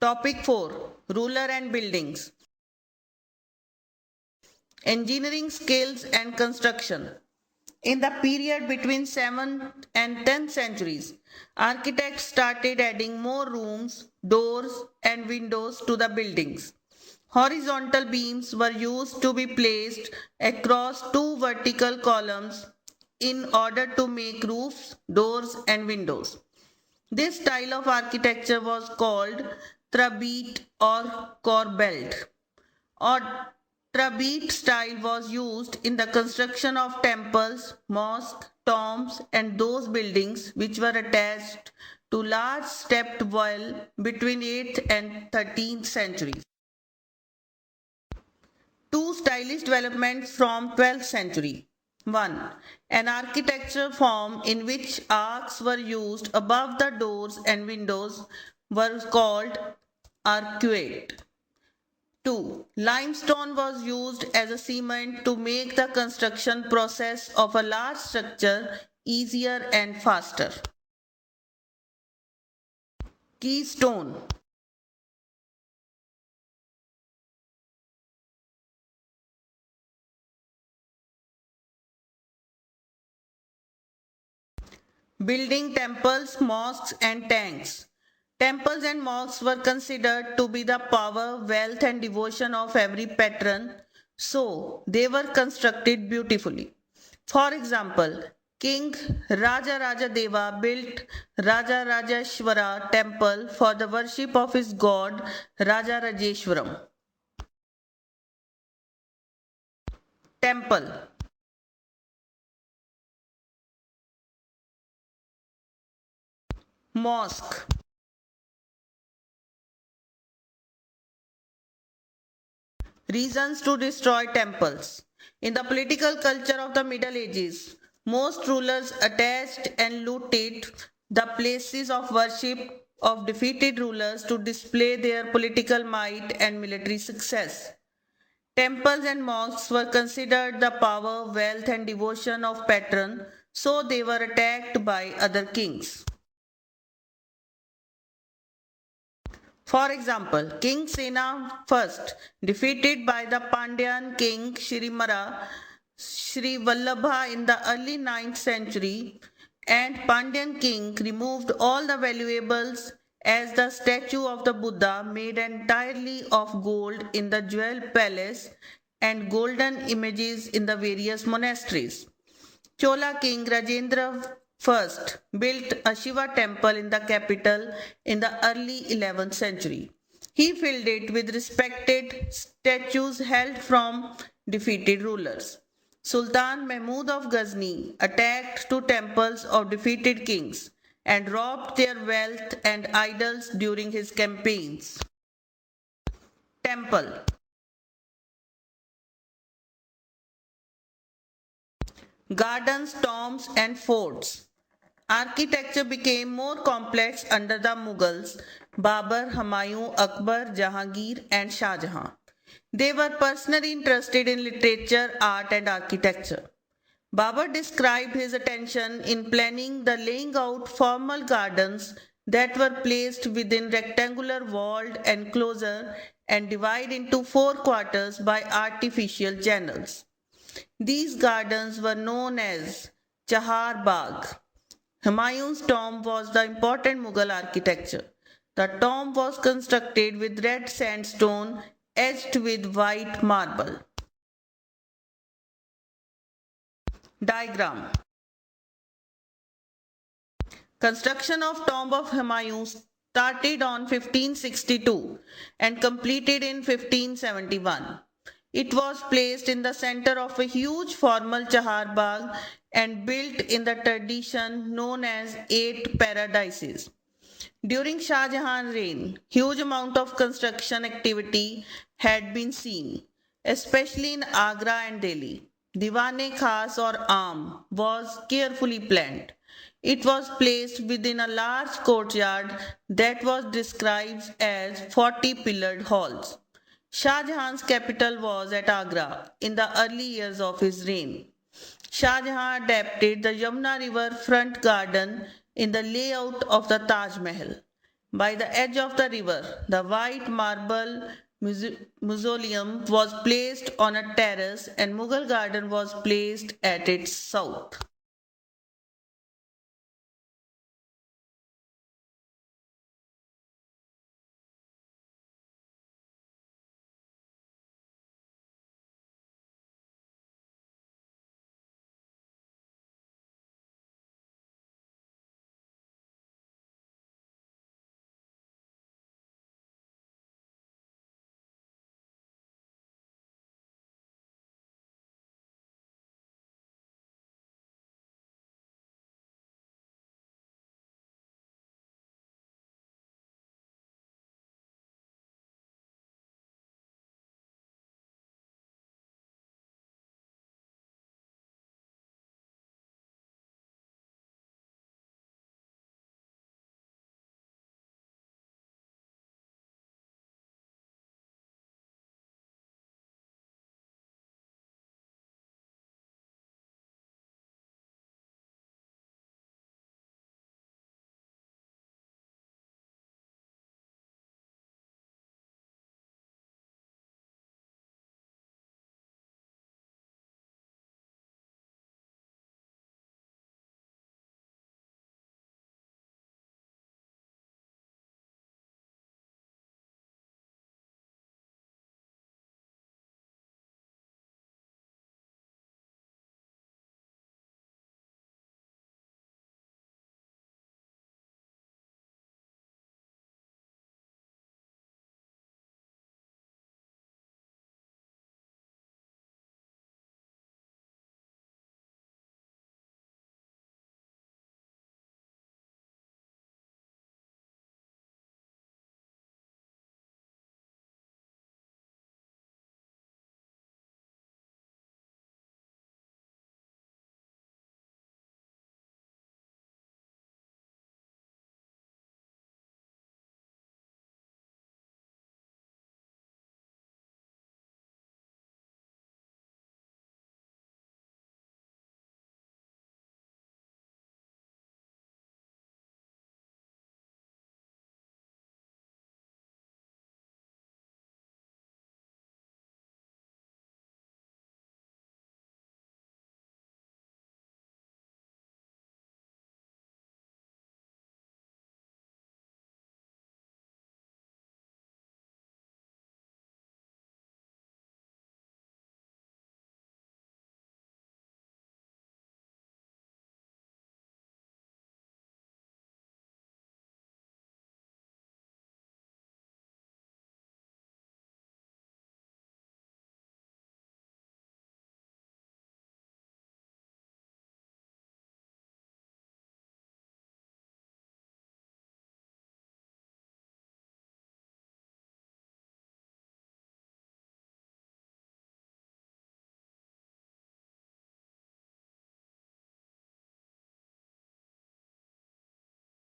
Topic 4, Ruler and Buildings. Engineering Skills and Construction. In the period between 7th and 10th centuries, architects started adding more rooms, doors, and windows to the buildings. Horizontal beams were used to be placed across two vertical columns in order to make roofs, doors, and windows. This style of architecture was called Trabete or corbelled. Or Trabete style was used in the construction of temples, mosques, tombs, and those buildings which were attached to large stepped wall between 8th and 13th centuries. Two stylish developments from 12th century. 1. An architecture form in which arcs were used above the doors and windows was called arcuate. 2. Limestone was used as a cement to make the construction process of a large structure easier and faster. Keystone. Building temples, mosques, and tanks. Temples and mosques were considered to be the power, wealth, and devotion of every patron, so they were constructed beautifully. For example, King Raja Raja Deva built Raja Rajeshwara temple for the worship of his god Raja Rajeshwaram. Temple. Mosque. Reasons to destroy temples. In the political culture of the Middle Ages, most rulers attacked and looted the places of worship of defeated rulers to display their political might and military success. Temples and mosques were considered the power, wealth, and devotion of patron, so they were attacked by other kings. For example, King Sena I, defeated by the Pandyan king Shrimara Sri Vallabha in the early 9th century, and Pandyan king removed all the valuables as the statue of the Buddha made entirely of gold in the jewel palace and golden images in the various monasteries. Chola king Rajendra I built a Shiva temple in the capital in the early 11th century. He filled it with respected statues held from defeated rulers. Sultan Mahmud of Ghazni attacked two temples of defeated kings and robbed their wealth and idols during his campaigns. Temple. Gardens, tombs, and forts. Architecture became more complex under the Mughals, Babur, Humayun, Akbar, Jahangir, and Shah Jahan. They were personally interested in literature, art, and architecture. Babur described his attention in planning the laying out formal gardens that were placed within rectangular walled enclosure and divided into four quarters by artificial channels. These gardens were known as Chahar Bagh. Humayun's tomb was the important Mughal architecture. The tomb was constructed with red sandstone etched with white marble. Diagram. Construction of Tomb of Humayun started on 1562 and completed in 1571. It was placed in the center of a huge formal Chahar Bagh and built in the tradition known as Eight Paradises. During Shah Jahan's reign, huge amount of construction activity had been seen, especially in Agra and Delhi. Diwane Khas or Aam was carefully planned. It was placed within a large courtyard that was described as 40 pillared halls. Shah Jahan's capital was at Agra in the early years of his reign. Shah Jahan adapted the Yamuna River front garden in the layout of the Taj Mahal. By the edge of the river, the white marble mausoleum was placed on a terrace and Mughal garden was placed at its south.